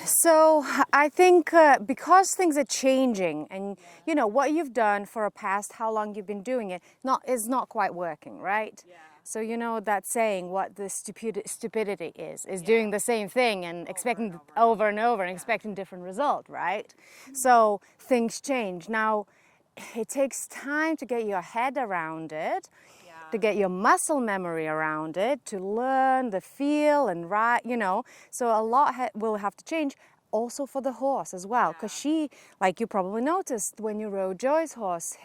So I think because things are changing, and you know what you've done for a past, how long you've been doing it, is not quite working, right? Yeah. So you know that saying, what the stupidity is doing the same thing and expecting over and over and expecting different result, right? So things change. Now it takes time to get your head around it, to get your muscle memory around it, to learn the feel and right, you know. So a lot will have to change also for the horse as well, because she, like you probably noticed when you rode Joy's horse,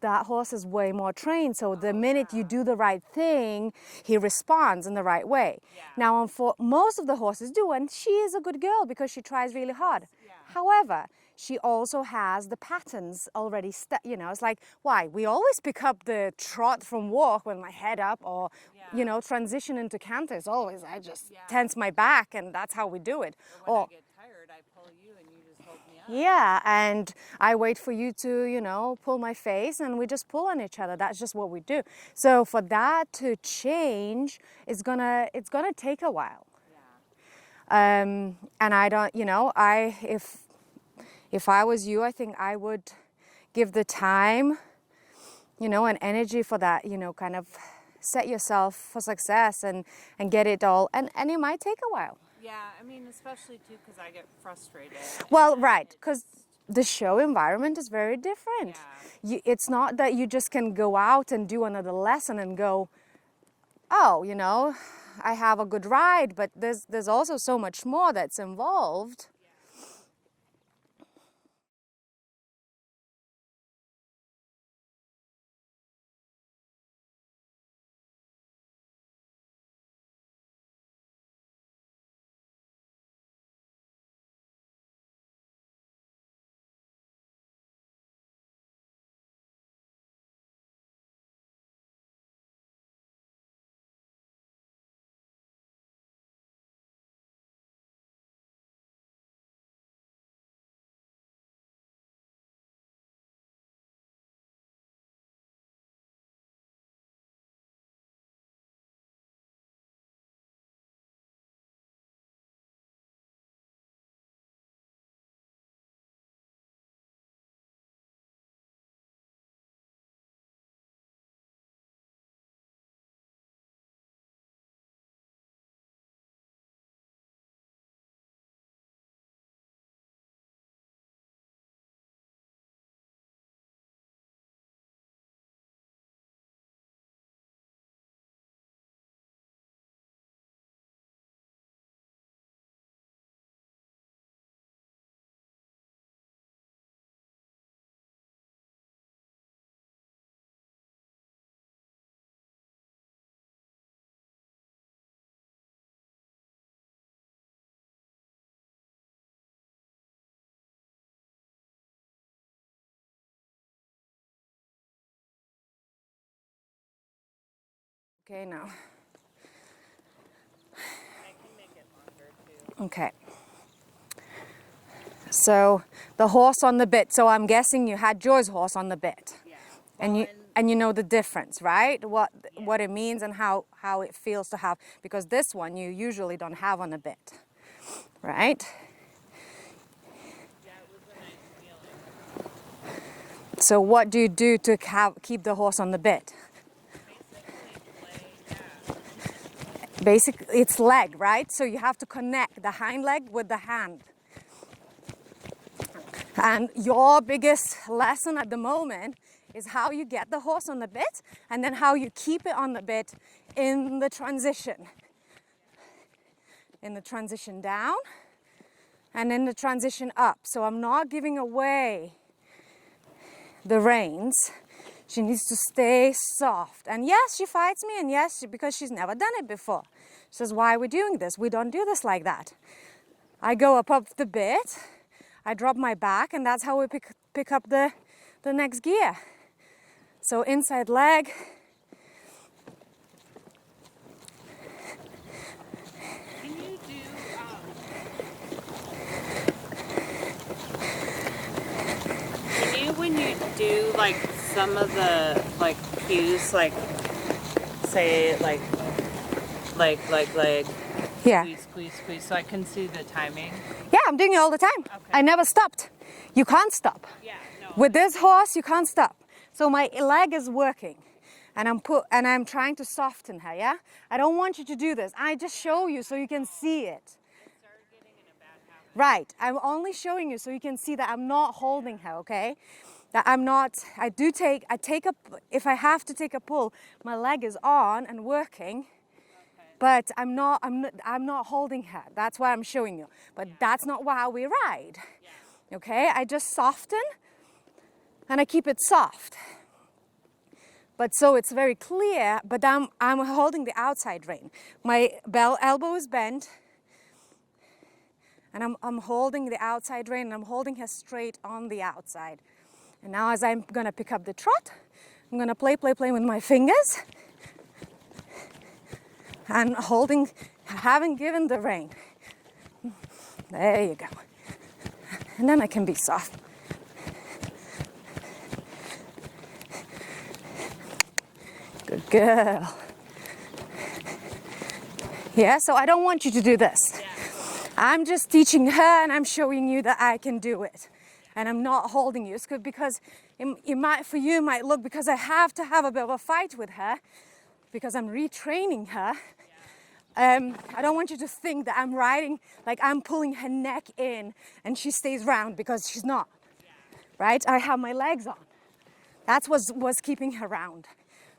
that horse is way more trained. So the minute you do the right thing, he responds in the right way. Now, for most of the horses do, and she is a good girl because she tries really hard. However, she also has the patterns already, you know, it's like, why? We always pick up the trot from walk with my head up, or, you know, transition into canter is always, I just tense my back and that's how we do it. Or when I get tired, I pull you and you just hold me up. Yeah, and I wait for you to, you know, pull my face and we just pull on each other. That's just what we do. So for that to change, it's gonna take a while. And I don't, you know, if I was you, I think I would give the time, you know, and energy for that, you know, kind of set yourself for success and get it all. And it might take a while. Yeah, I mean, especially too, because I get frustrated. Well, right, because the show environment is very different. It's not that you just can go out and do another lesson and go, oh, you know, I have a good ride, but there's also so much more that's involved. Okay, now. I can make it longer too. Okay. So the horse on the bit. So I'm guessing you had Joy's horse on the bit. Yeah. And you know the difference, right? What it means and how it feels to have, because this one you usually don't have on a bit, right? Yeah, it was a nice feeling. So what do you do to keep the horse on the bit? Basically, it's leg, right? So you have to connect the hind leg with the hand. And your biggest lesson at the moment is how you get the horse on the bit and then how you keep it on the bit in the transition. In the transition down and in the transition up. So I'm not giving away the reins. She needs to stay soft. And yes, she fights me, and yes, because she's never done it before. She says, why are we doing this? We don't do this like that. I go up the bit, I drop my back, and that's how we pick up the next gear. So inside leg. Can you do, when you do like some of the like cues, like say like Yeah. Squeeze, squeeze, squeeze, so I can see the timing. Yeah, I'm doing it all the time. Okay. I never stopped. You can't stop. Yeah, no. With this horse, you can't stop. So my leg is working, and I'm trying to soften her. Yeah, I don't want you to do this. I just show you so you can see it. I started getting in a bad habit. Right. I'm only showing you so you can see that I'm not holding her. Okay. That I'm not. I take a. If I have to take a pull, my leg is on and working. But I'm not holding her. That's why I'm showing you. But that's not how we ride. Okay? I just soften and I keep it soft. But so it's very clear, but I'm holding the outside rein. My elbow is bent and I'm holding the outside rein and I'm holding her straight on the outside. And now as I'm gonna pick up the trot, I'm gonna play with my fingers. And haven't given the rein. There you go. And then I can be soft. Good girl. Yeah, so I don't want you to do this. Yeah. I'm just teaching her and I'm showing you that I can do it. And I'm not holding you. It's good because it might look because I have to have a bit of a fight with her because I'm retraining her. I don't want you to think that I'm riding, like I'm pulling her neck in and she stays round because she's not, right? I have my legs on. That's what's keeping her round,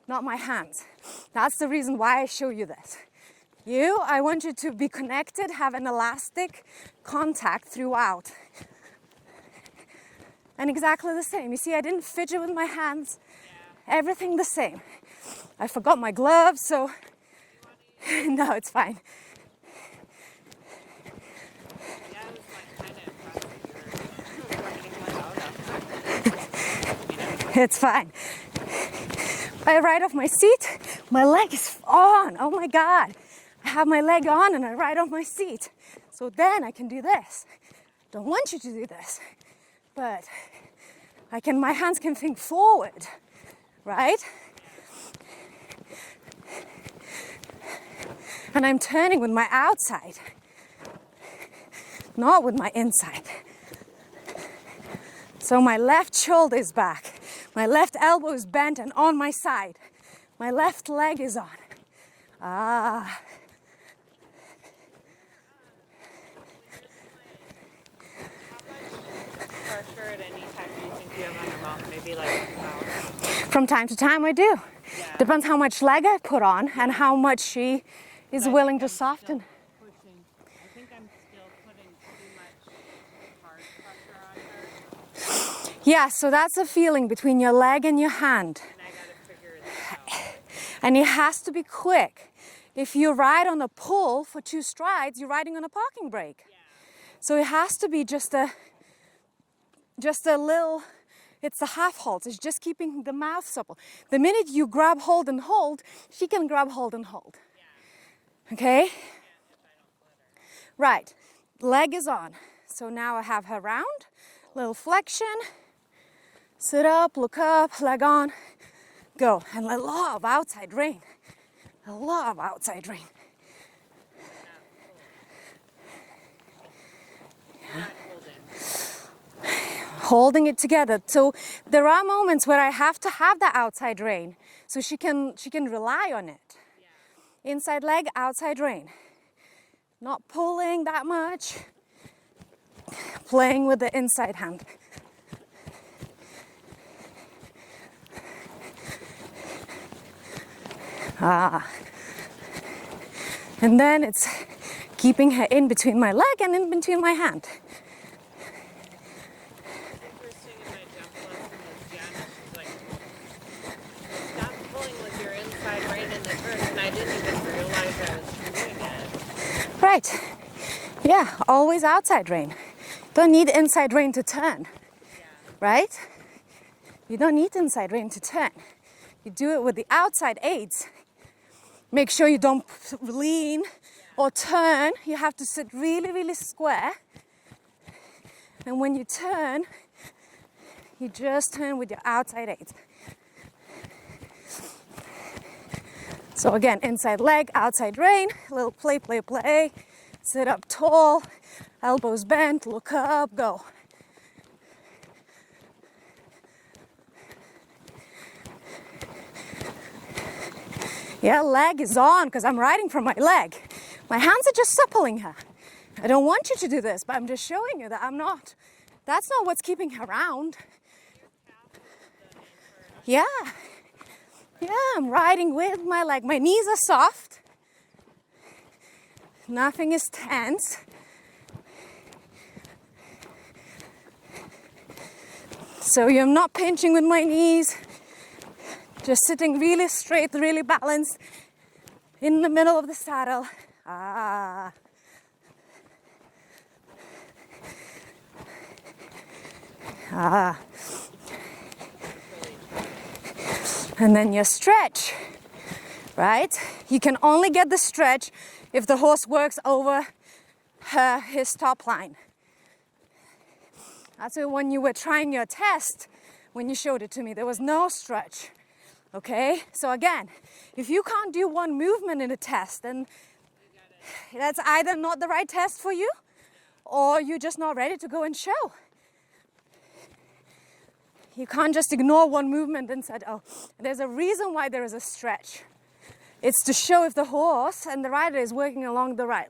not my hands. That's the reason why I show you this. I want you to be connected, have an elastic contact throughout. And exactly the same. You see, I didn't fidget with my hands. Everything the same. I forgot my gloves, so no, it's fine. Yeah, I was like kind of impressed. It's fine. I ride off my seat, my leg is on. Oh my God. I have my leg on and I ride off my seat. So then I can do this. Don't want you to do this, but my hands can think forward, right? And I'm turning with my outside, not with my inside. So my left shoulder is back. My left elbow is bent and on my side. My left leg is on. Ah. Pressure at any time do you think you have on your mouth? Maybe like 2 hours? From time to time I do. Yeah. Depends how much leg I put on and how much she is willing to soften. I think I'm still putting too much hard pressure on her. Yeah, so that's a feeling between your leg and your hand. And I gotta figure this out. And it has to be quick. If you ride on a pull for 2 strides, you're riding on a parking brake. Yeah. So it has to be just a little, it's a half halt. It's just keeping the mouth supple. The minute you grab, hold, and hold, she can grab, hold, and hold. Yeah. Okay? If I don't let her. Right. Leg is on. So now I have her round, little flexion, sit up, look up, leg on, go. And a lot of outside rein. A lot of outside rein. Not holding. Holding it together. So there are moments where I have to have that outside rein so she can rely on it. Yeah. Inside leg, outside rein. Not pulling that much. Playing with the inside hand. Ah. And then it's keeping her in between my leg and in between my hand. Interesting in my jump lesson with Gianna, she's like, stop pulling with your inside rein in the first, and I didn't even realize I was doing it. Right. Yeah, always outside rein. Don't need inside rein to turn. Yeah. Right? You don't need inside rein to turn. You do it with the outside aids. Make sure you don't lean or turn. You have to sit really, really square. And when you turn, you just turn with your outside aids. So again, inside leg, outside rein, little play, play, play. Sit up tall, elbows bent, look up, go. Yeah, leg is on because I'm riding from my leg. My hands are just suppling her. I don't want you to do this, but I'm just showing you that I'm not. That's not what's keeping her around. Yeah. Yeah, I'm riding with my leg. My knees are soft. Nothing is tense. So you're not pinching with my knees. Just sitting really straight, really balanced in the middle of the saddle. Ah. Ah. And then you stretch, right? You can only get the stretch if the horse works over his top line. That's why when you were trying your test, when you showed it to me, there was no stretch. Okay? So again, if you can't do one movement in a test, then that's either not the right test for you, or you're just not ready to go and show. You can't just ignore one movement and say, oh, there's a reason why there is a stretch. It's to show if the horse and the rider is working along the right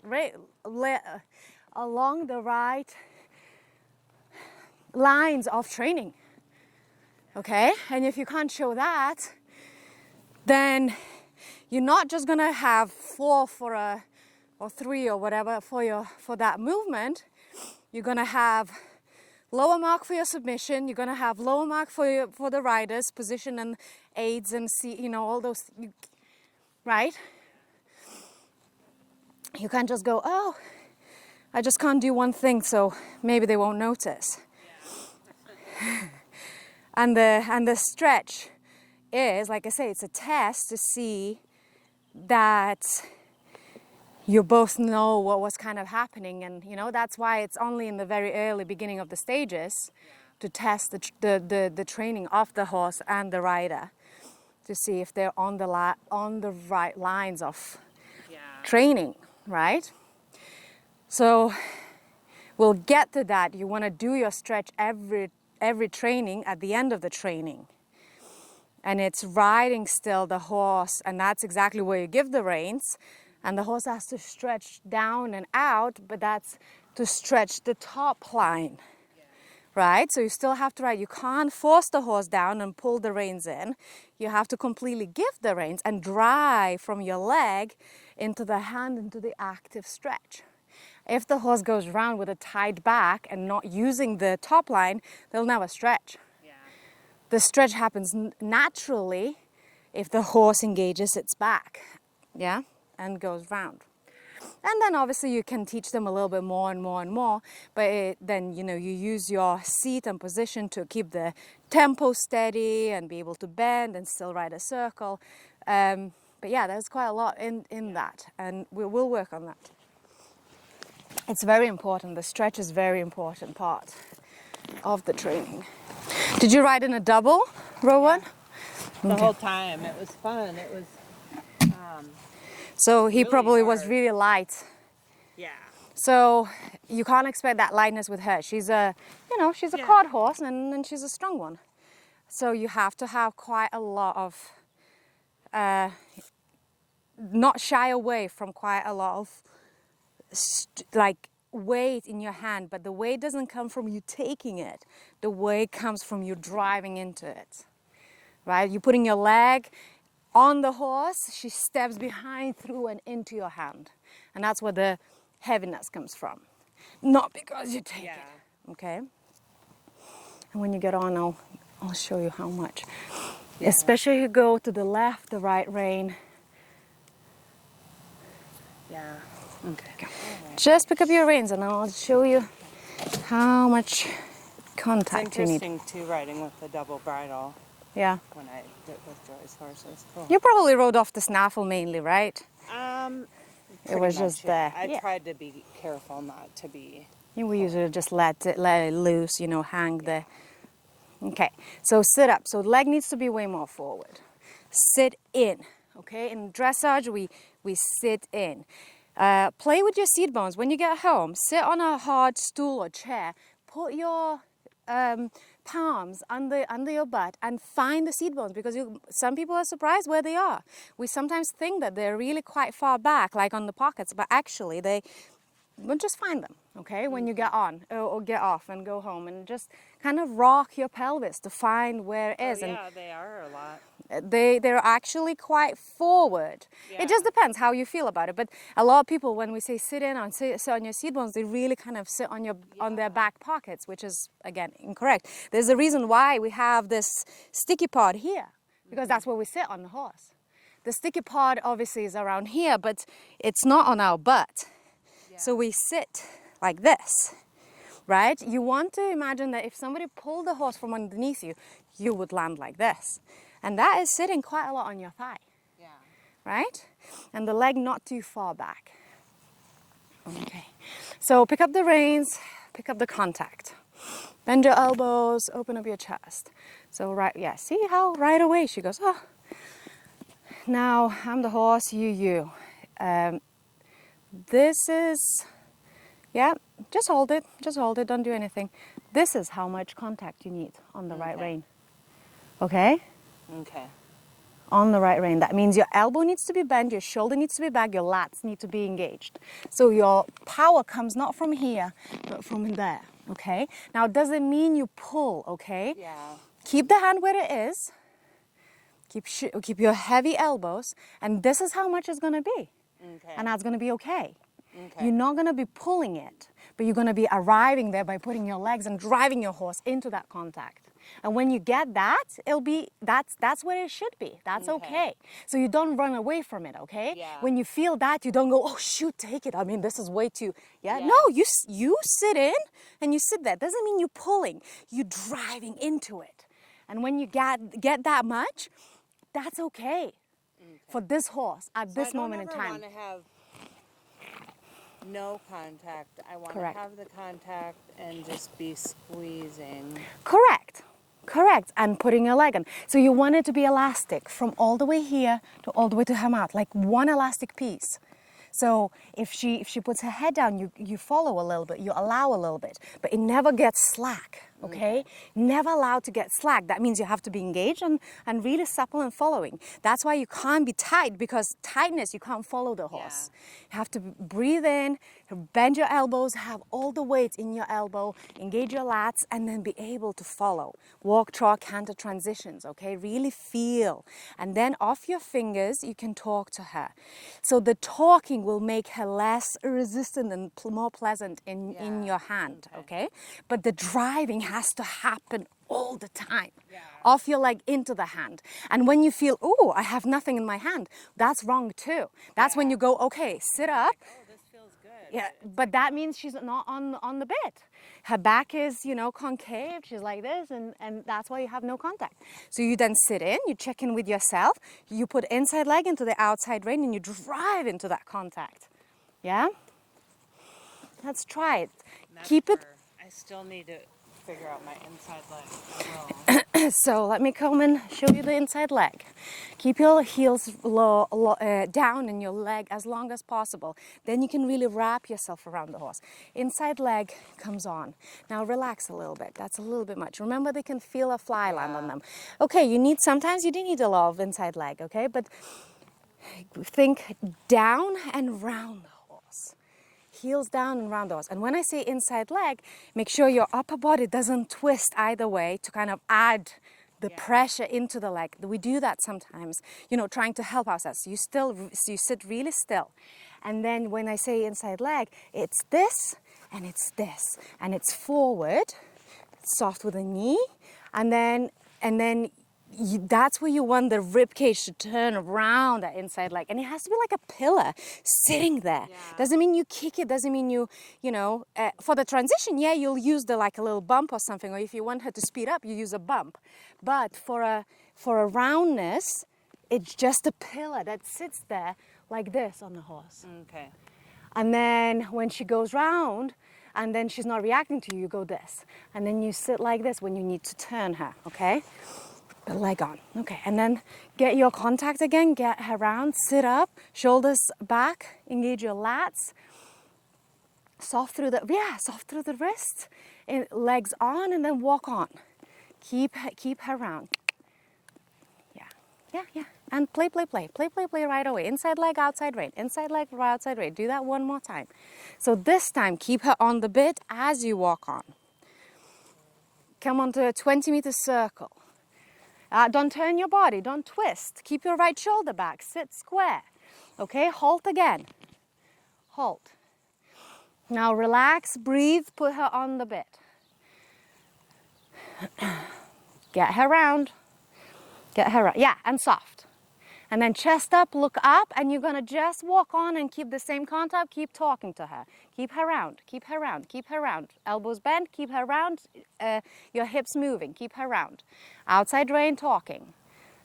lines of training. Okay? And if you can't show that, then you're not just gonna have 4 or 3 or whatever for that movement. You're gonna have lower mark for your submission. You're gonna have lower mark for the rider's position and aids and all those, right? You can't just go, oh, I just can't do one thing, so maybe they won't notice. Yeah. and the stretch is, like I say, it's a test to see that you both know what was kind of happening, and that's why it's only in the very early beginning of the stages to test the training of the horse and the rider to see if they're on the right lines of training, right? So we'll get to that. You want to do your stretch every training at the end of the training. And it's riding still the horse, and that's exactly where you give the reins. And the horse has to stretch down and out, but that's to stretch the top line, right? So you still have to ride. You can't force the horse down and pull the reins in. You have to completely give the reins and drive from your leg into the hand, into the active stretch. If the horse goes around with a tied back and not using the top line, they'll never stretch. The stretch happens naturally if the horse engages its back, and goes round. And then obviously you can teach them a little bit more and more and more, but then you use your seat and position to keep the tempo steady and be able to bend and still ride a circle. But yeah, there's quite a lot in that, and we'll work on that. It's very important. The stretch is a very important part of the training. Did you ride in a double, Rowan? The whole time. It was fun. It was so he really probably hard. was really light. Yeah. So you can't expect that lightness with her. She's a quad horse, and she's a strong one. So you have to have quite a lot of, not shy away from quite a lot of weight in your hand, but the weight doesn't come from you taking it. The weight comes from you driving into it, right? You're putting your leg on the horse, she steps behind, through and into your hand. And that's where the heaviness comes from. Not because you take it, okay? And when you get on, I'll show you how much. Yeah. Especially if you go to the left, the right rein. Yeah. Okay. Just pick up your reins and I'll show you how much contact you need. It's interesting too, riding with the double bridle. Yeah. When I did with Joy's horses. Cool. You probably rode off the snaffle mainly, right? It was just there. I tried to be careful not to be. We usually just let it loose, hang there. Okay, so sit up. So the leg needs to be way more forward. Sit in, okay? In dressage, we sit in. Play with your seat bones. When you get home, sit on a hard stool or chair. Put your palms under your butt and find the seat bones, because some people are surprised where they are. We sometimes think that they're really quite far back, like on the pockets, but actually well, just find them, okay, when you get on or get off and go home, and just kind of rock your pelvis to find where it is. Oh, yeah, they are a lot. They're actually quite forward. Yeah. It just depends how you feel about it. But a lot of people, when we say sit on your seat bones, they really kind of sit on their back pockets, which is again incorrect. There's a reason why we have this sticky part here, because that's where we sit on the horse. The sticky part obviously is around here, but it's not on our butt. Yeah. So we sit like this, right? You want to imagine that if somebody pulled the horse from underneath you, you would land like this. And that is sitting quite a lot on your thigh, Yeah. right? And the leg not too far back. Okay, so pick up the reins, pick up the contact. Bend your elbows, open up your chest. So see how right away she goes, oh. Now I'm the horse, you. This is, just hold it, don't do anything. This is how much contact you need on the right rein. Okay? Okay. On the right rein. That means your elbow needs to be bent, your shoulder needs to be back, your lats need to be engaged. So your power comes not from here, but from there. Okay? Now, it doesn't mean you pull, okay? Yeah. Keep the hand where it is. Keep your heavy elbows, and this is how much it's going to be. Okay. And that's going to be okay. Okay. You're not going to be pulling it, but you're going to be arriving there by putting your legs and driving your horse into that contact. And when you get that, that's where it should be. That's okay. So you don't run away from it, okay? Yeah. When you feel that, you don't go, oh shoot, take it. I mean, this is way too, Yeah. No, you sit in and you sit there. Doesn't mean you're pulling, you're driving into it. And when you get that much, that's okay. For this horse at this moment in time. I don't ever want to have no contact. I want Correct. to have the contact and just be squeezing. Correct. And putting your leg on. So you want it to be elastic from all the way here to all the way to her mouth, like one elastic piece. So if she puts her head down, you follow a little bit, you allow a little bit, but it never gets slack, okay? Never allowed to get slack. That means you have to be engaged and really supple and following. That's why you can't be tight, because tightness, you can't follow the horse. You have to breathe in, bend your elbows, have all the weight in your elbow, engage your lats, and then be able to follow. Walk, trot, canter transitions, okay? Really feel. And then off your fingers, you can talk to her. So the talking will make her less resistant and more pleasant in your hand, okay? But the driving has to happen all the time. Off your leg into the hand. And when you feel, oh, I have nothing in my hand, that's wrong too. That's when you go, okay, sit up. Oh, this feels good. Yeah, but that means she's not on the bit. Her back is, concave. She's like this, and that's why you have no contact. So you then sit in, you check in with yourself, you put inside leg into the outside rein, and you drive into that contact. Yeah? Let's try it. Keep it. I still need to figure out my inside leg. So let me come and show you the inside leg. Keep your heels down and your leg as long as possible. Then you can really wrap yourself around the horse. Inside leg comes on. Now relax a little bit. That's a little bit much. Remember, they can feel a fly land on them. Okay, sometimes you do need a lot of inside leg, okay? But think down and round the horse. Heels down and round the horse. And when I say inside leg, make sure your upper body doesn't twist either way to kind of add the pressure into the leg. We do that sometimes, trying to help ourselves. You sit really still. And then when I say inside leg, it's this and it's this. And it's forward, soft with the knee, and then that's where you want the rib cage to turn around that inside leg. And it has to be like a pillar sitting there. Doesn't mean you kick it, doesn't mean for the transition, you'll use a little bump or something, or if you want her to speed up, you use a bump. But for a roundness, it's just a pillar that sits there like this on the horse. Okay. And then when she goes round, and then she's not reacting to you, you go this. And then you sit like this when you need to turn her, okay? the leg on. Okay, and then get your contact again, get her round, sit up, shoulders back, engage your lats, soft through the wrist, and legs on, and then walk on. Keep her round. Yeah. And play right away. Inside leg, outside rein. Inside leg, outside rein. Do that one more time. So this time, keep her on the bit as you walk on. Come onto a 20-meter circle. Don't turn your body, don't twist. Keep your right shoulder back, sit square. Okay, halt again. Halt. Now relax, breathe, put her on the bit. Get her round. Yeah, and soft. And then chest up, look up, and you're gonna just walk on and keep the same contact, keep talking to her. Keep her round. Elbows bent, keep her round, your hips moving, keep her round. Outside rein, talking,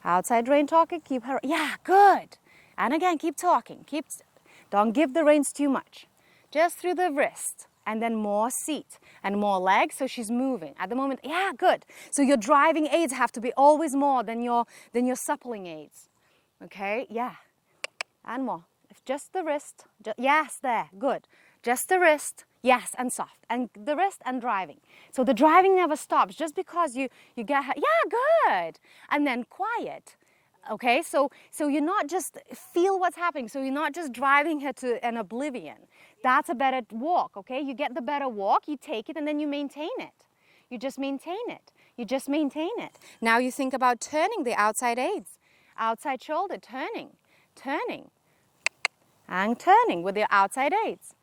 keep her, yeah, good. And again, keep talking, don't give the reins too much. Just through the wrist, and then more seat, and more legs, so she's moving. At the moment, yeah, good. So your driving aids have to be always more than your suppling aids. Okay, yeah, and more. If just the wrist, yes, there, good. Just the wrist, yes, and soft, and the wrist and driving. So the driving never stops just because you get her, yeah, good, and then quiet. Okay, so you're not just feel what's happening. So you're not just driving her to an oblivion. That's a better walk. Okay, you get the better walk, you take it, and then you maintain it. You just maintain it. Now you think about turning the outside aids. Outside shoulder, turning, and turning with your outside aids.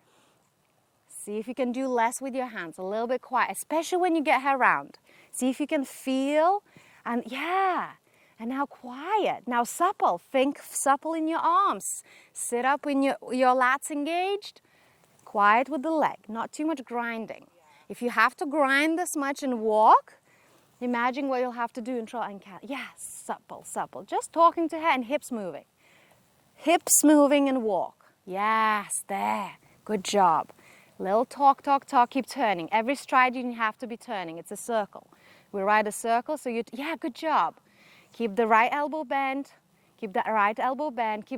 See if you can do less with your hands, a little bit quiet, especially when you get her round. See if you can feel, and yeah, and now quiet. Now supple, think supple in your arms. Sit up in your lats engaged, quiet with the leg, not too much grinding. If you have to grind this much and walk, imagine what you'll have to do in trot and cat. Yes, supple. Just talking to her and hips moving. Hips moving and walk. Yes, there. Good job. Little talk, keep turning. Every stride you have to be turning. It's a circle. We ride a circle, so yeah, good job. Keep the right elbow bent. Keep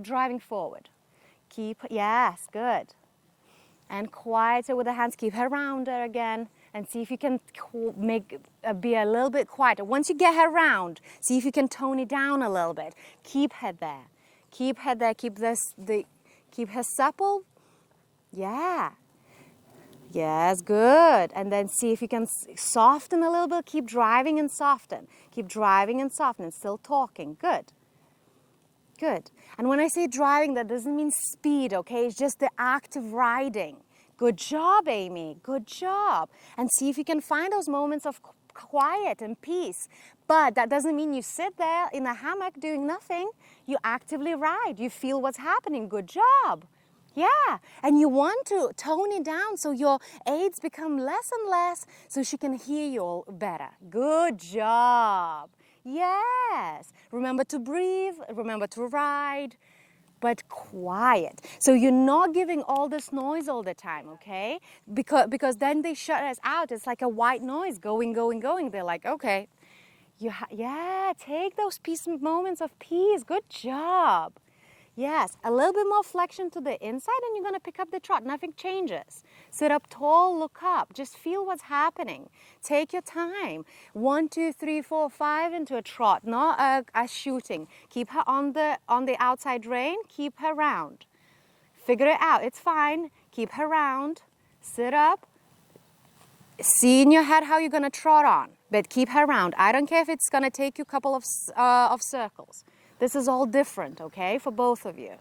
driving forward. Yes, good. And quieter with the hands. Keep her rounder again. And see if you can be a little bit quieter. Once you get her round, see if you can tone it down a little bit. Keep her there. Keep her supple. Yeah. Yes, good. And then see if you can soften a little bit. Keep driving and soften. Still talking. Good. And when I say driving, that doesn't mean speed, okay? It's just the act of riding. Good job, Amy. Good job. And see if you can find those moments of quiet and peace. But that doesn't mean you sit there in a hammock doing nothing. You actively ride. You feel what's happening. Good job. Yeah. And you want to tone it down so your aids become less and less so she can hear you all better. Good job. Yes. Remember to breathe. Remember to ride. But quiet. So you're not giving all this noise all the time, okay? Because then they shut us out. It's like a white noise going. They're like, okay, yeah, take those moments of peace. Good job. Yes, a little bit more flexion to the inside and you're going to pick up the trot. Nothing changes. Sit up tall, look up. Just feel what's happening. Take your time. 1, 2, 3, 4, 5 into a trot, not a shooting. Keep her on the outside rein. Keep her round. Figure it out. It's fine. Keep her round. Sit up. See in your head how you're going to trot on, but keep her round. I don't care if it's going to take you a couple of circles. This is all different, okay, for both of you.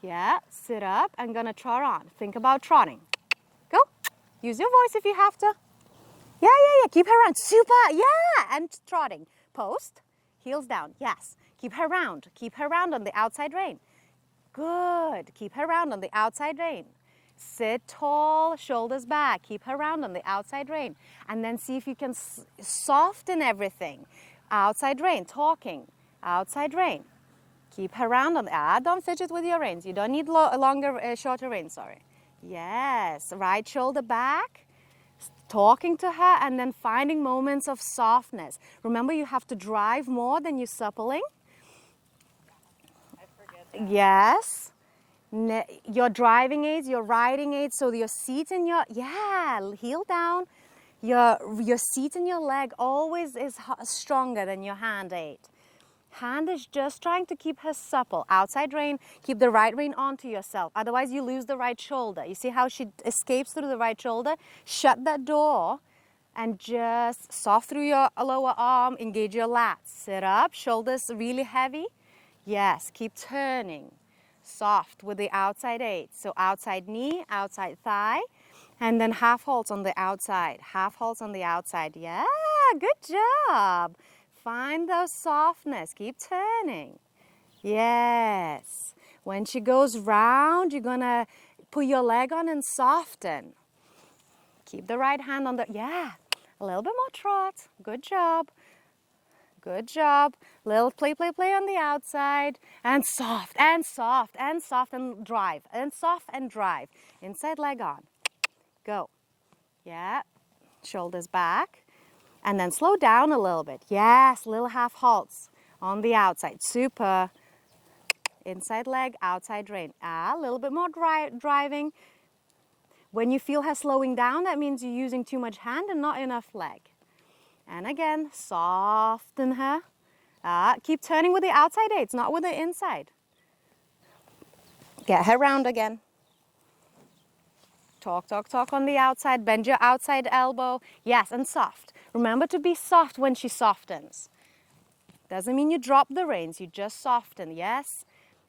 Yeah, sit up and gonna trot on. Think about trotting. Go. Use your voice if you have to. Yeah. Keep her round. Super. Yeah. And trotting. Post. Heels down. Yes. Keep her round. Keep her round on the outside rein. Good. Keep her round on the outside rein. Sit tall, shoulders back. Keep her round on the outside rein. And then see if you can soften everything. Outside rein. Talking. Outside rein. Keep her round on don't fidget with your reins. You don't need shorter reins, sorry. Yes, right shoulder back. talking to her and then finding moments of softness. Remember, you have to drive more than you're suppling. I forget that. Yes. Your driving aids, your riding aids, so your seat and your, heel down. Your seat and your leg always is stronger than your hand aid. Hand is just trying to keep her supple. Outside rein, keep the right rein onto yourself. Otherwise, you lose the right shoulder. You see how she escapes through the right shoulder? Shut that door and just soft through your lower arm, engage your lats. Sit up, shoulders really heavy. Yes, keep turning. Soft with the outside eight. So outside knee, outside thigh, and then half holds on the outside. Half holds on the outside. Yeah, good job. Find those softness. Keep turning. Yes. When she goes round, you're gonna put your leg on and soften. Keep the right hand on the, a little bit more trot. Good job. Good job. Little play on the outside. And soft, and soft, and soft, and drive. And soft and drive. Inside leg on. Go. Yeah. Shoulders back. And then slow down a little bit. Yes, little half halts on the outside. Super. Inside leg, outside rein. A little bit more driving. When you feel her slowing down, that means you're using too much hand and not enough leg. And again, soften her. Keep turning with the outside aids, not with the inside. Get her round again. Talk on the outside. Bend your outside elbow. Yes, and soft. Remember to be soft when she softens. Doesn't mean you drop the reins, you just soften. Yes.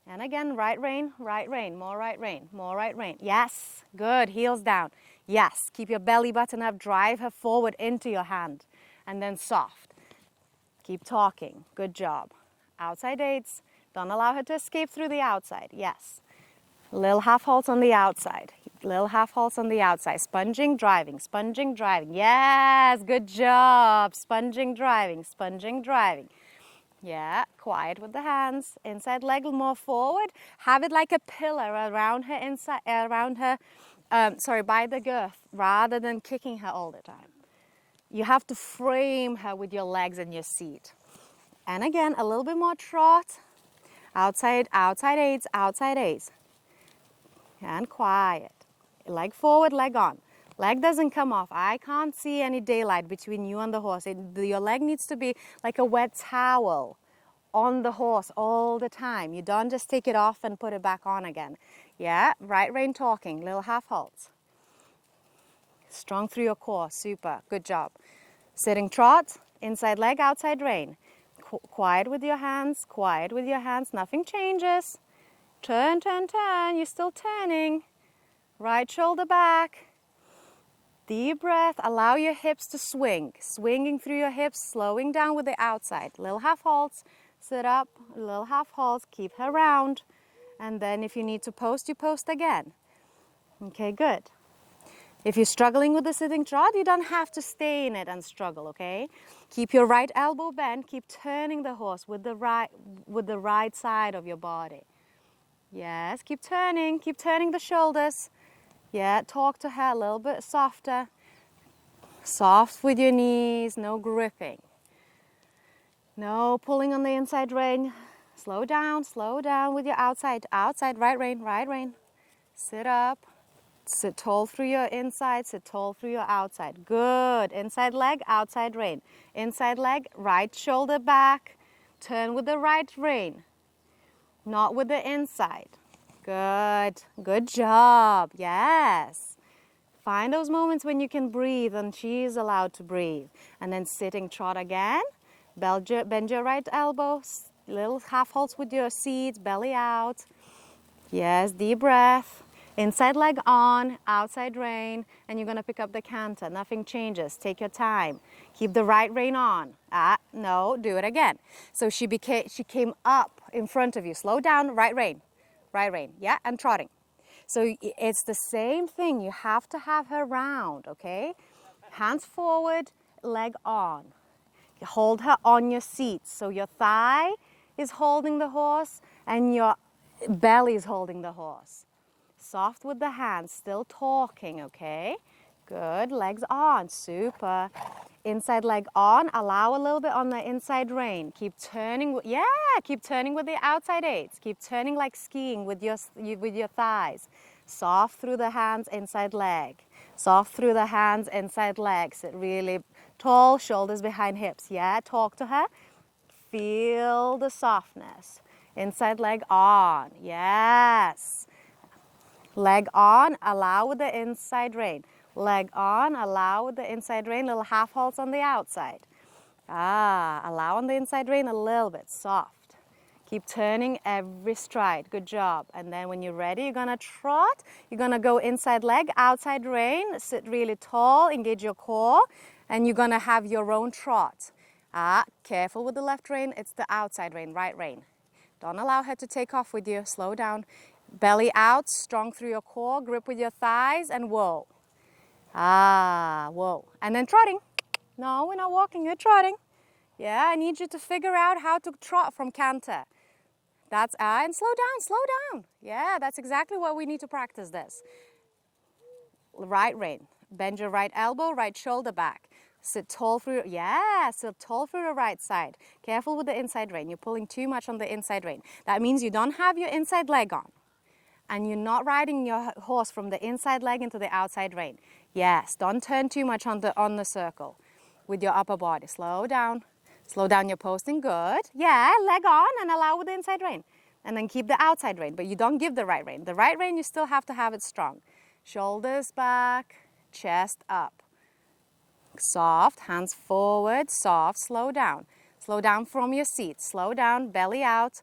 And again, right rein, more right rein, more right rein. Yes, good, heels down. Yes, keep your belly button up, drive her forward into your hand. And then soft. Keep talking, good job. Outside aids, don't allow her to escape through the outside. Yes. Little half halts on the outside. Little half halts on the outside. Sponging, driving, sponging, driving. Yes, good job. Sponging, driving, sponging, driving. Yeah, quiet with the hands. Inside leg more forward. Have it like a pillar around her inside, by the girth, rather than kicking her all the time. You have to frame her with your legs and your seat. And again, a little bit more trot. Outside aids, outside aids. And quiet. Leg forward, leg on. Leg doesn't come off. I can't see any daylight between you and the horse. Your leg needs to be like a wet towel on the horse all the time. You don't just take it off and put it back on again. Yeah, right rein talking, little half halts. Strong through your core, super, good job. Sitting trot, inside leg, outside rein. Quiet with your hands, nothing changes. Turn, turn, turn, you're still turning. Right shoulder back. Deep breath, allow your hips to swing. Swinging through your hips, slowing down with the outside. Little half halts, sit up, little half halts, keep her round. And then if you need to post, you post again. Okay, good. If you're struggling with the sitting trot, you don't have to stay in it and struggle, okay? Keep your right elbow bent, keep turning the horse with the right side of your body. Yes, keep turning the shoulders. Yeah, talk to her a little bit softer. Soft with your knees, no gripping. No pulling on the inside rein. Slow down with your outside. Outside, right rein. Sit up. Sit tall through your inside, sit tall through your outside. Good. Inside leg, outside rein. Inside leg, right shoulder back. Turn with the right rein, not with the inside. Good. Good job. Yes. Find those moments when you can breathe and she is allowed to breathe. And then sitting trot again. Bend your right elbow. Little half halts with your seat, belly out. Yes, deep breath. Inside leg on, outside rein, and you're going to pick up the canter. Nothing changes. Take your time. Keep the right rein on. No, do it again. So she came up in front of you. Slow down, right rein, yeah, and trotting. So it's the same thing. You have to have her round, okay? Hands forward, leg on. Hold her on your seat. So your thigh is holding the horse and your belly is holding the horse. Soft with the hands, still talking, okay? Good. Legs on. Super. Inside leg on. Allow a little bit on the inside rein. Keep turning. Yeah, keep turning with the outside eights. Keep turning like skiing with your thighs. Soft through the hands, inside leg. Soft through the hands, inside leg. Sit really tall, shoulders behind hips. Yeah, talk to her. Feel the softness. Inside leg on. Yes. Leg on, allow with the inside rein. Leg on, allow with the inside rein. Little half holds on the outside. Allow on the inside rein a little bit, soft. Keep turning every stride. Good job. And then when you're ready, you're gonna trot. You're gonna go inside leg, outside rein. Sit really tall, engage your core, and you're gonna have your own trot. Careful with the left rein. It's the outside rein, right rein. Don't allow her to take off with you. Slow down. Belly out, strong through your core, grip with your thighs, and whoa. Whoa. And then trotting. No, we're not walking, you're trotting. Yeah, I need you to figure out how to trot from canter. That's, and slow down, slow down. Yeah, that's exactly what we need to practice this. Right rein. Bend your right elbow, right shoulder back. Sit tall through, sit tall through the right side. Careful with the inside rein. You're pulling too much on the inside rein. That means you don't have your inside leg on. And you're not riding your horse from the inside leg into the outside rein. Yes, don't turn too much on the circle with your upper body. Slow down. Slow down your posting. Good. Yeah, leg on and allow with the inside rein. And then keep the outside rein, but you don't give the right rein. The right rein, you still have to have it strong. Shoulders back, chest up. Soft, hands forward, soft, slow down. Slow down from your seat. Slow down, belly out.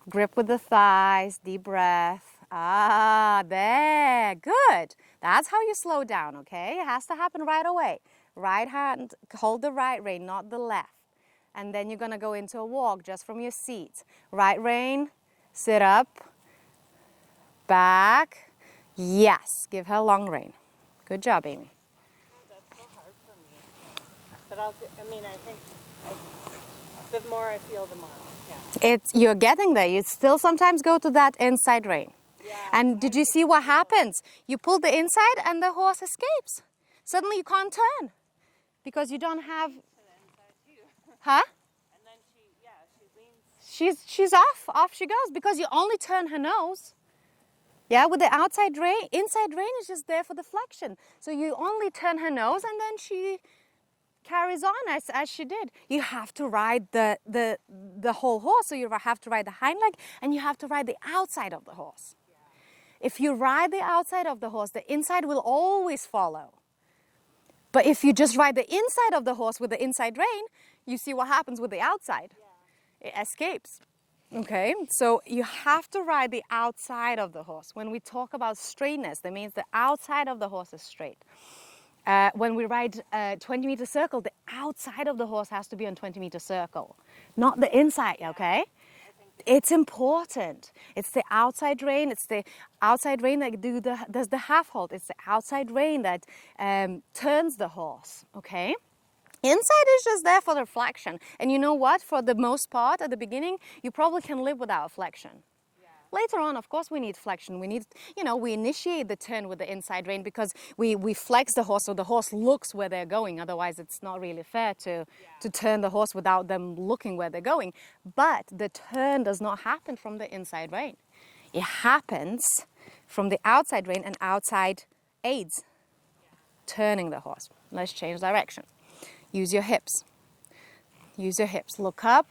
Grip with the thighs, deep breath. There, good. That's how you slow down, okay? It has to happen right away. Right hand, hold the right rein, not the left. And then you're gonna go into a walk just from your seat. Right rein, sit up, back. Yes, give her long rein. Good job, Amy. That's so hard for me. But I think the more I feel, the more. Yeah. You're getting there. You still sometimes go to that inside rein. Yeah, and did you see what happens? You pull the inside and the horse escapes. Suddenly you can't turn because you don't have... Huh? And then she leans. She's off. Off she goes because you only turn her nose. Yeah, with the outside rein, inside rein is just there for the flexion. So you only turn her nose and then she carries on as she did. You have to ride the whole horse. So you have to ride the hind leg and you have to ride the outside of the horse. Yeah. If you ride the outside of the horse, the inside will always follow. But if you just ride the inside of the horse with the inside rein, you see what happens with the outside. Yeah. It escapes. Okay, so you have to ride the outside of the horse. When we talk about straightness, that means the outside of the horse is straight. When we ride a 20-meter circle, the outside of the horse has to be on 20-meter circle, not the inside, okay? It's important. It's the outside rein. It's the outside rein that does the half halt. It's the outside rein that turns the horse, okay? Inside is just there for the flexion. And you know what? For the most part, at the beginning, you probably can live without flexion. Yeah. Later on, of course, we need flexion. We need, we initiate the turn with the inside rein because we flex the horse so the horse looks where they're going. Otherwise, it's not really fair to turn the horse without them looking where they're going. But the turn does not happen from the inside rein. It happens from the outside rein and outside aids, turning the horse. Let's change direction. Use your hips. Use your hips. Look up.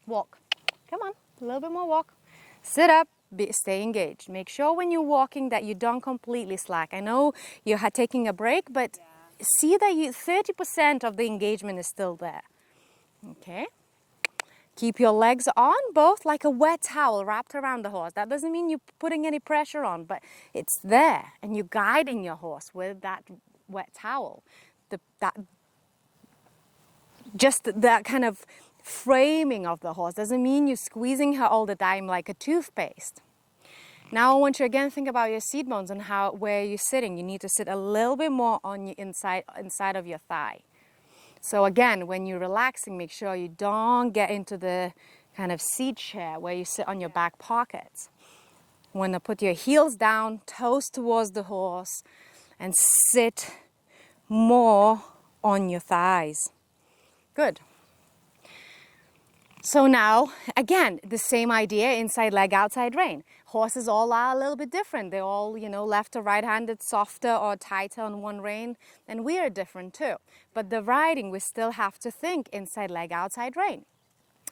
Walk. Come on. A little bit more walk. Sit up. Stay engaged. Make sure when you're walking that you don't completely slack. I know you're taking a break, but see that 30% of the engagement is still there. Okay. Keep your legs on, both like a wet towel wrapped around the horse. That doesn't mean you're putting any pressure on, but it's there. And you're guiding your horse with that wet towel. Just that kind of framing of the horse doesn't mean you're squeezing her all the time like a toothpaste. Now I want you again think about your seat bones and where you're sitting. You need to sit a little bit more on your inside of your thigh. So again, when you're relaxing, make sure you don't get into the kind of seat chair where you sit on your back pockets. You want to put your heels down, toes towards the horse, and sit more on your thighs. Good. So now, again, the same idea, inside leg, outside rein. Horses all are a little bit different. They're all, left or right-handed, softer or tighter on one rein. And we are different too. But the riding, we still have to think inside leg, outside rein.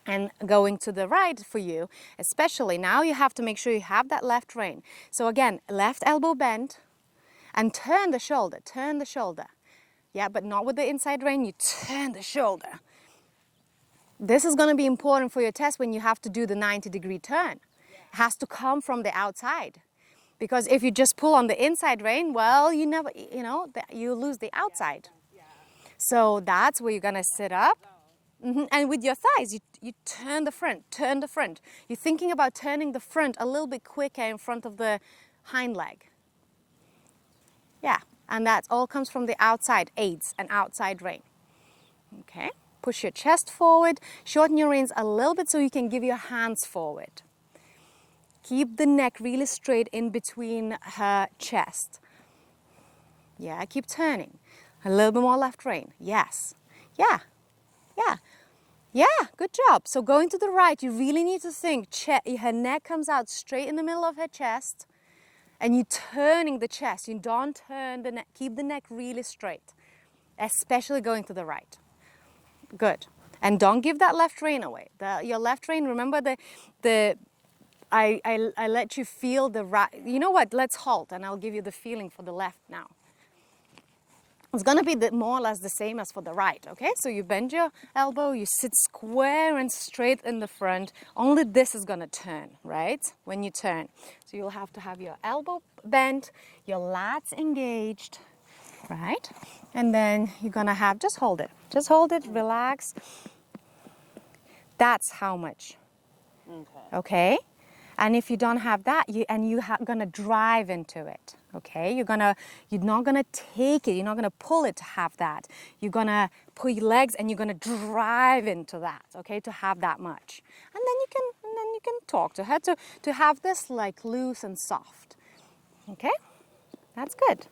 And going to the right for you, especially now you have to make sure you have that left rein. So again, left elbow bend and turn the shoulder, turn the shoulder. Yeah, but not with the inside rein, you turn the shoulder. This is going to be important for your test when you have to do the 90-degree turn. It has to come from the outside. Because if you just pull on the inside rein, well, you never, you lose the outside. So that's where you're going to sit up. And with your thighs, you turn the front, turn the front. You're thinking about turning the front a little bit quicker in front of the hind leg. Yeah, and that all comes from the outside, aids, and outside rein. Okay, push your chest forward, shorten your reins a little bit so you can give your hands forward. Keep the neck really straight in between her chest. Yeah, keep turning. A little bit more left rein. Yes. Yeah. Yeah. Yeah, good job. So going to the right, you really need to think her neck comes out straight in the middle of her chest and you're turning the chest. You don't turn the neck. Keep the neck really straight, especially going to the right. Good. And don't give that left rein away. Your left rein, remember I let you feel the right. You know what? Let's halt and I'll give you the feeling for the left now. It's going to be more or less the same as for the right, okay? So you bend your elbow, you sit square and straight in the front. Only this is going to turn, right? When you turn. So you'll have to have your elbow bent, your lats engaged, right? And then you're going to have, just hold it, relax. That's how much, okay? And if you don't have that, you're going to drive into it, okay? You're not going to take it. You're not going to pull it to have that. You're going to put your legs and you're going to drive into that, okay? To have that much. And then you can talk to her to have this like loose and soft, okay? That's good.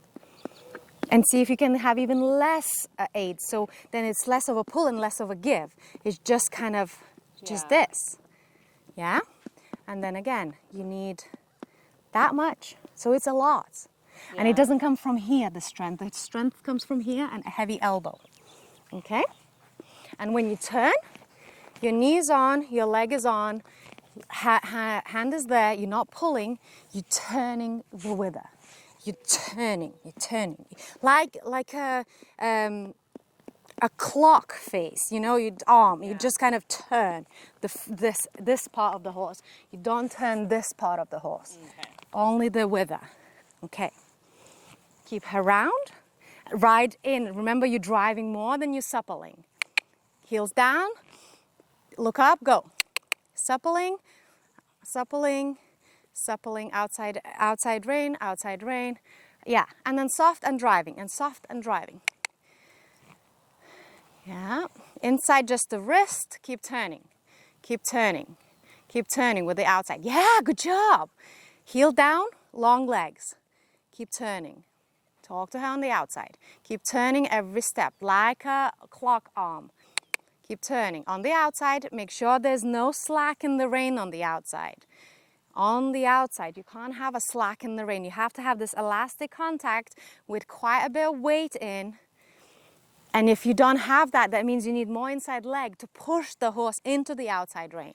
And see if you can have even less aid. So then it's less of a pull and less of a give. It's just kind of just this, yeah? And then again, you need that much. So it's a lot. Yeah. And it doesn't come from here, the strength. The strength comes from here and a heavy elbow. Okay? And when you turn, your knee is on, your leg is on, hand is there, you're not pulling, you're turning the wither. You're turning. Like a clock face, your arm. You just kind of turn this part of the horse. You don't turn this part of the horse. Okay. Only the wither. Okay. Keep her round. Ride in. Remember, you're driving more than you're suppling. Heels down. Look up. Go. Suppling. Outside rein. Yeah. And then soft and driving. Yeah, inside just the wrist, keep turning with the outside. Yeah, good job. Heel down, long legs. Keep turning. Talk to her on the outside. Keep turning every step like a clock arm. Keep turning. On the outside, make sure there's no slack in the rein on the outside. On the outside, you can't have a slack in the rein. You have to have this elastic contact with quite a bit of weight in. And if you don't have that, that means you need more inside leg to push the horse into the outside rein.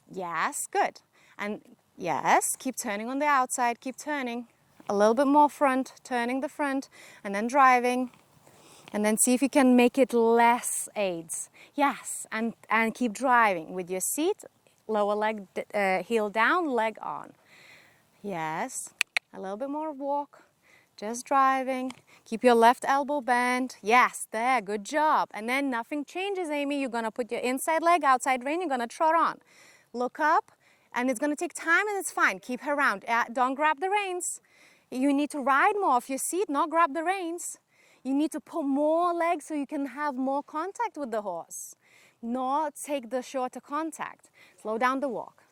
Yes, good. And yes, keep turning on the outside, keep turning. A little bit more front, turning the front, and then driving. And then see if you can make it less aids. Yes, and keep driving with your seat, lower leg, heel down, leg on. Yes, a little bit more walk, just driving. Keep your left elbow bent. Yes, there, good job. And then nothing changes, Amy. You're going to put your inside leg, outside rein. You're going to trot on. Look up, and it's going to take time, and it's fine. Keep her round. Don't grab the reins. You need to ride more off your seat, not grab the reins. You need to put more legs so you can have more contact with the horse. Not take the shorter contact. Slow down the walk.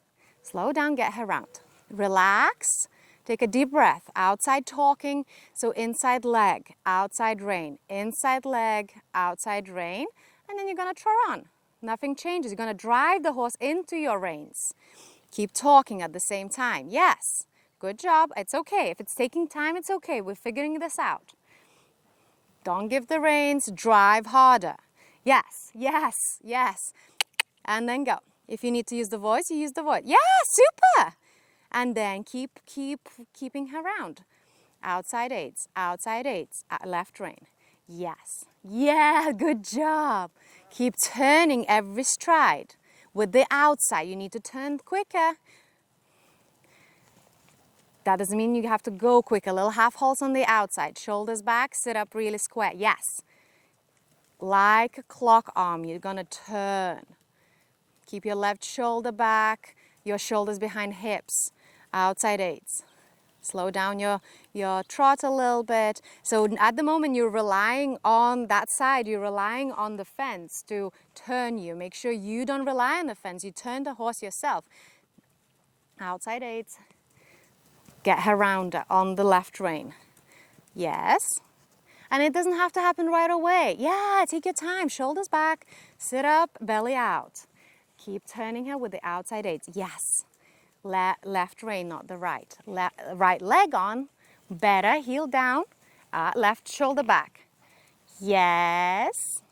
Slow down, get her round. Relax. Take a deep breath. Outside talking, so inside leg, outside rein. Inside leg, outside rein. And then you're going to trot on. Nothing changes. You're going to drive the horse into your reins. Keep talking at the same time. Yes. Good job. It's okay. If it's taking time, it's okay. We're figuring this out. Don't give the reins. Drive harder. Yes, yes, yes. And then go. If you need to use the voice, you use the voice. Yeah, super. And then keeping her round. Outside eights, left rein. Yes. Yeah, good job. Keep turning every stride. With the outside, you need to turn quicker. That doesn't mean you have to go quick. A little half halts on the outside. Shoulders back, sit up really square. Yes. Like a clock arm, you're going to turn. Keep your left shoulder back, your shoulders behind hips. Outside eights. Slow down your trot a little bit. So at the moment you're relying on that side, you're relying on the fence to turn you. Make sure you don't rely on the fence. You turn the horse yourself. Outside eights. Get her round on the left rein. Yes. And it doesn't have to happen right away. Yeah, take your time. Shoulders back. Sit up, belly out. Keep turning her with the outside eights. Yes. Left rein, not the right. Right leg on. Better. Heel down. Left shoulder back. Yes.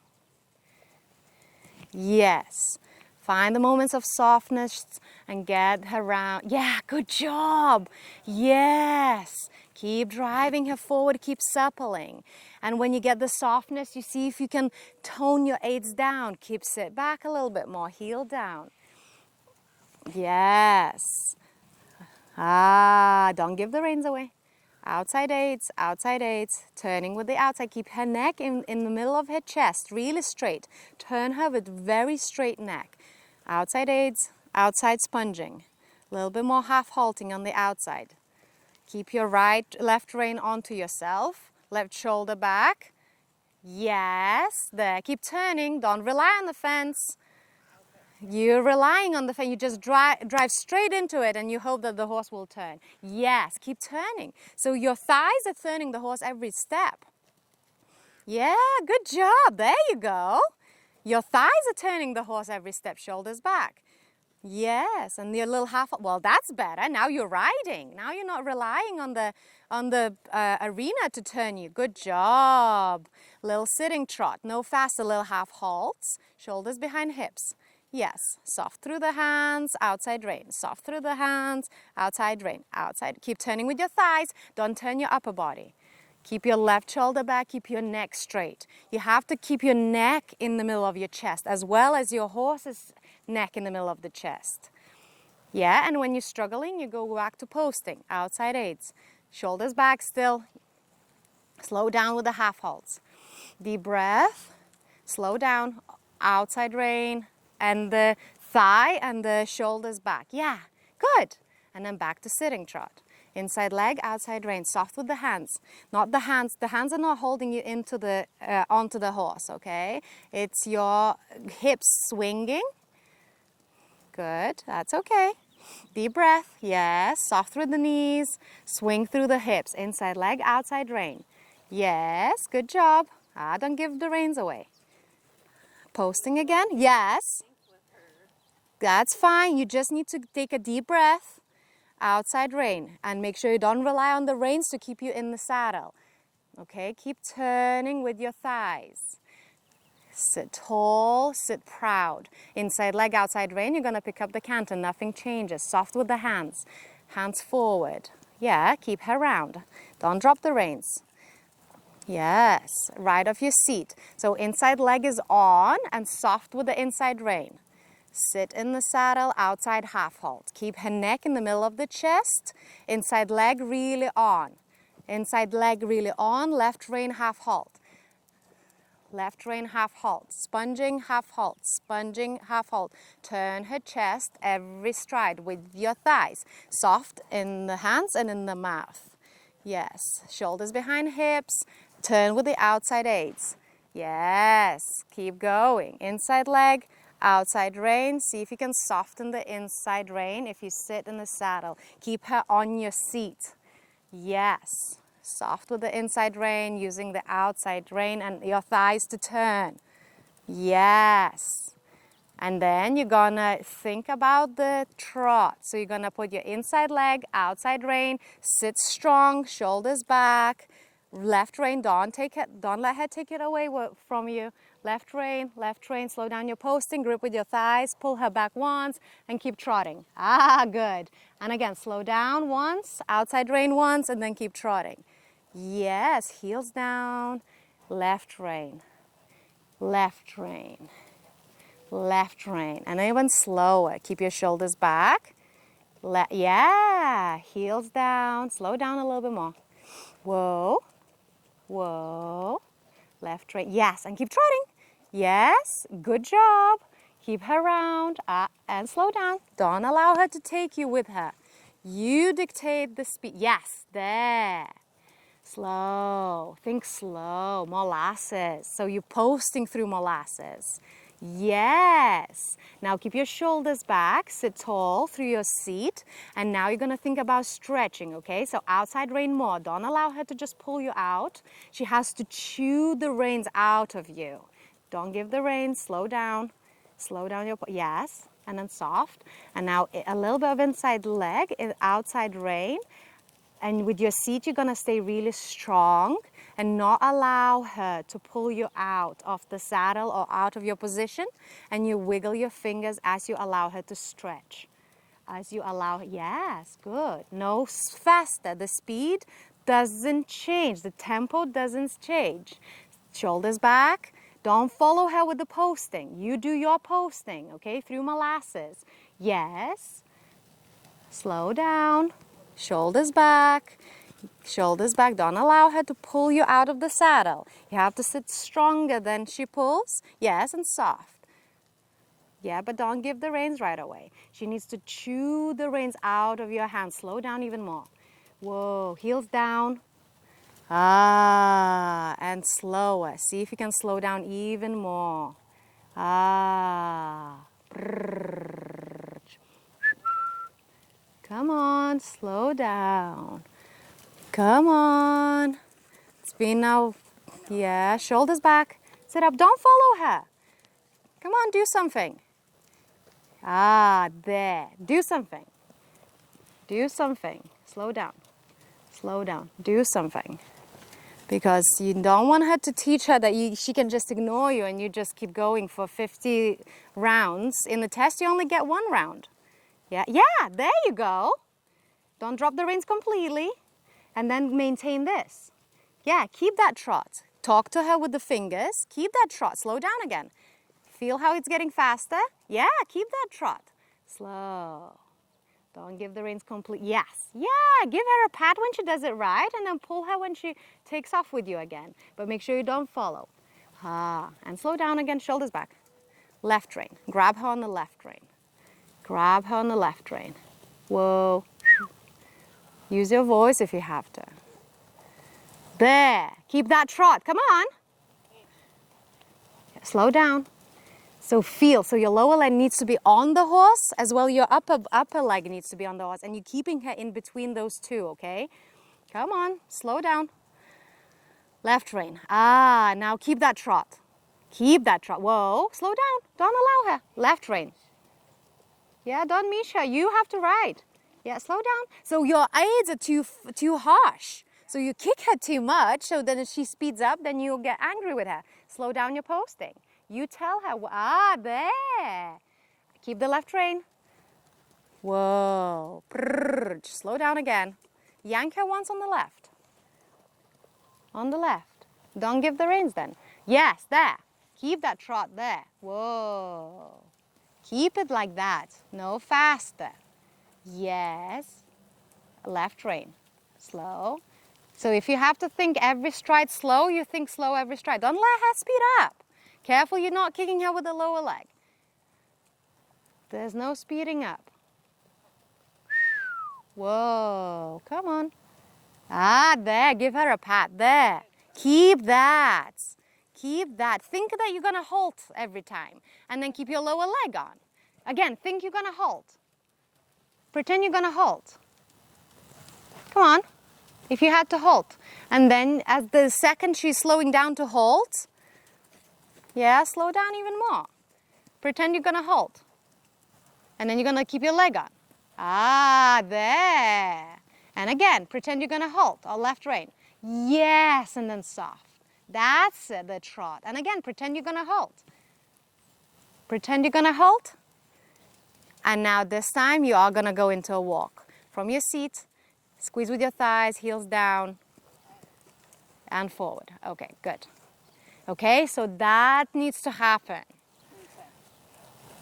Yes. Find the moments of softness and get her round. Yeah, good job. Yes. Keep driving her forward. Keep suppling. And when you get the softness, you see if you can tone your eights down. Keep sit back a little bit more. Heel down. Yes. Don't give the reins away. Outside eights, turning with the outside. Keep her neck in the middle of her chest, really straight. Turn her with very straight neck. Outside eights, outside sponging. A little bit more half halting on the outside. Keep your left rein onto yourself. Left shoulder back. Yes, there. Keep turning. Don't rely on the fence. You're relying on the fence. You just drive straight into it and you hope that the horse will turn. Yes, keep turning. So your thighs are turning the horse every step. Yeah, good job. There you go. Your thighs are turning the horse every step. Shoulders back. Yes, and your little half. Well, that's better. Now you're riding. Now you're not relying on the arena to turn you. Good job. Little sitting trot. No fast. A little half halts. Shoulders behind hips. Yes, soft through the hands, outside rein. Soft through the hands, outside rein. Outside. Keep turning with your thighs. Don't turn your upper body. Keep your left shoulder back. Keep your neck straight. You have to keep your neck in the middle of your chest as well as your horse's neck in the middle of the chest. Yeah, and when you're struggling, you go back to posting. Outside eights. Shoulders back still. Slow down with the half halts. Deep breath. Slow down. Outside rein. And the thigh and the shoulders back. Yeah, good. And then back to sitting trot. Inside leg, outside rein. Soft with the hands. Not the hands. The hands are not holding you into onto the horse, okay? It's your hips swinging. Good. That's okay. Deep breath. Yes. Soft through the knees. Swing through the hips. Inside leg, outside rein. Yes. Good job. Don't give the reins away. Posting again. Yes. That's fine. You just need to take a deep breath. Outside rein. And make sure you don't rely on the reins to keep you in the saddle. Okay? Keep turning with your thighs. Sit tall, sit proud. Inside leg, outside rein. You're going to pick up the canter. Nothing changes. Soft with the hands. Hands forward. Yeah, keep her round. Don't drop the reins. Yes, right off your seat. So inside leg is on and soft with the inside rein. Sit in the saddle, outside half halt. Keep her neck in the middle of the chest. Inside leg really on. Inside leg really on. Left rein half halt. Left rein half halt. Sponging half halt. Sponging half halt. Turn her chest every stride with your thighs. Soft in the hands and in the mouth. Yes. Shoulders behind hips. Turn with the outside eights. Yes. Keep going. Inside leg. Outside rein. See if you can soften the inside rein if you sit in the saddle. Keep her on your seat. Yes. Soft with the inside rein, using the outside rein and your thighs to turn. Yes. And then you're gonna think about the trot. So you're gonna put your inside leg, outside rein, sit strong, shoulders back, left rein, don't let her take it away from you. Left rein, slow down your posting, grip with your thighs, pull her back once, and keep trotting. Ah, good. And again, slow down once, outside rein once, and then keep trotting. Yes, heels down, left rein, left rein. Left rein, and even slower. Keep your shoulders back. Yeah, heels down. Slow down a little bit more. Whoa, whoa. Left rein. Yes, and keep trotting. Yes, good job. Keep her round and slow down. Don't allow her to take you with her. You dictate the speed. Yes, there. Slow. Think slow. Molasses. So you're posting through molasses. Yes. Now keep your shoulders back. Sit tall through your seat. And now you're going to think about stretching, okay? So outside rein more. Don't allow her to just pull you out. She has to chew the reins out of you. Don't give the reins. Slow down. Slow down your... Yes. And then soft. And now a little bit of inside leg, outside rein. And with your seat, you're going to stay really strong and not allow her to pull you out of the saddle or out of your position. And you wiggle your fingers as you allow her to stretch. As you allow, yes, good. No faster. The speed doesn't change. The tempo doesn't change. Shoulders back. Don't follow her with the posting. You do your posting, okay, through molasses. Yes. Slow down. Shoulders back. Shoulders back. Don't allow her to pull you out of the saddle. You have to sit stronger than she pulls. Yes, and soft. Yeah, but don't give the reins right away. She needs to chew the reins out of your hands. Slow down even more. Whoa, heels down. Ah, and slower. See if you can slow down even more. Ah. Come on, slow down. Come on. It's been now, yeah, shoulders back. Sit up, don't follow her. Come on, do something. Ah, there, do something. Do something, slow down. Slow down, do something. Because you don't want her to teach her that she can just ignore you and you just keep going for 50 rounds. In the test, you only get 1 round. Yeah, there you go. Don't drop the reins completely. And then maintain this. Yeah, keep that trot. Talk to her with the fingers. Keep that trot. Slow down again. Feel how it's getting faster? Yeah, keep that trot. Slow. Don't give the reins complete. Yes. Yeah, give her a pat when she does it right and then pull her when she takes off with you again. But make sure you don't follow. And slow down again, shoulders back. Left rein. Grab her on the left rein. Grab her on the left rein. Whoa. Use your voice if you have to. There. Keep that trot. Come on. Slow down. So feel. So your lower leg needs to be on the horse as well. Your upper leg needs to be on the horse. And you're keeping her in between those two, okay? Come on. Slow down. Left rein. Now keep that trot. Keep that trot. Whoa. Slow down. Don't allow her. Left rein. Yeah, don't miss her. You have to ride. Yeah, slow down. So your aids are too harsh. So you kick her too much, so then if she speeds up, then you'll get angry with her. Slow down your posting. You tell her, there. Keep the left rein. Whoa. Slow down again. Yank her once on the left. On the left. Don't give the reins then. Yes, there. Keep that trot there. Whoa. Keep it like that. No faster. Yes. Left rein. Slow. So if you have to think every stride slow, you think slow every stride. Don't let her speed up. Careful you're not kicking her with the lower leg. There's no speeding up. Whoa. Come on. There. Give her a pat. There. Keep that. Keep that. Think that you're going to halt every time. And then keep your lower leg on. Again, think you're going to halt. Pretend you're going to halt. Come on. If you had to halt. And then as the second she's slowing down to halt, yeah, slow down even more. Pretend you're gonna halt. And then you're gonna keep your leg on. Ah, there. And again, pretend you're gonna halt or left rein. Yes, and then soft. That's it, the trot. And again, pretend you're gonna halt. Pretend you're gonna halt. And now this time you are gonna go into a walk. From your seat, squeeze with your thighs, heels down, and forward. Okay, good. Okay, so that needs to happen.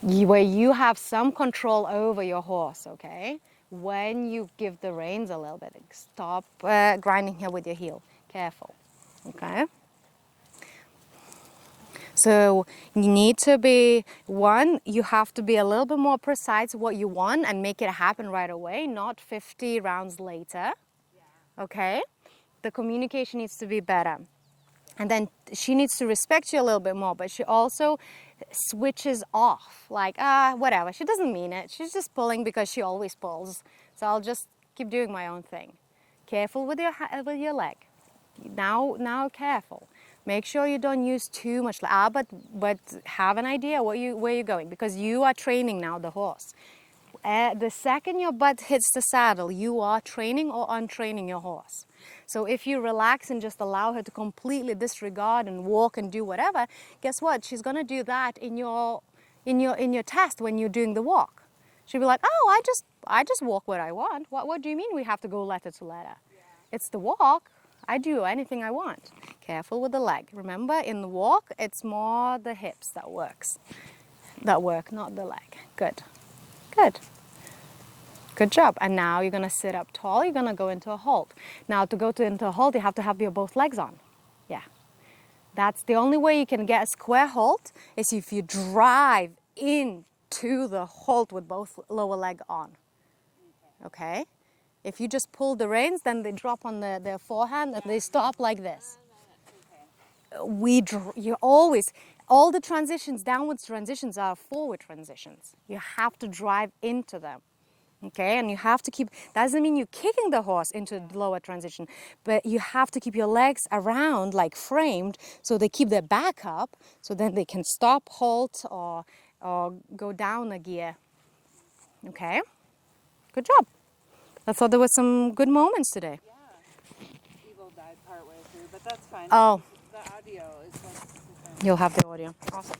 Where you have some control over your horse, okay? When you give the reins a little bit, stop grinding here with your heel. Careful, okay? So you need to be, one, you have to be a little bit more precise what you want and make it happen right away, not 50 rounds later, okay? The communication needs to be better. And then she needs to respect you a little bit more, but she also switches off, like, whatever. She doesn't mean it. She's just pulling because she always pulls. So I'll just keep doing my own thing. Careful with your leg. Now careful. Make sure you don't use too much, but have an idea where you're going, because you are training now the horse. The second your butt hits the saddle, you are training or untraining your horse. So if you relax and just allow her to completely disregard and walk and do whatever, guess what? She's gonna do that in your test when you're doing the walk. She'll be like, oh, I just walk what I want. What do you mean we have to go letter to letter? Yeah. It's the walk. I do anything I want. Careful with the leg. Remember, in the walk, it's more the hips that work, not the leg. Good. Good. Good job. And now you're going to sit up tall. You're going to go into a halt. Now, to go into a halt, you have to have your both legs on. Yeah. That's the only way you can get a square halt is if you drive into the halt with both lower leg on. Okay? If you just pull the reins, then they drop on their forehand and they stop like this. All the transitions, downwards transitions are forward transitions. You have to drive into them. Okay, and you have to keep, doesn't mean you're kicking the horse into the lower transition, but you have to keep your legs around, like framed, so they keep their back up, so then they can stop, halt, or go down a gear. Okay, good job. I thought there were some good moments today. Yeah. Evil died partway through, but that's fine. Oh. The audio is what's... You'll have the audio. Awesome.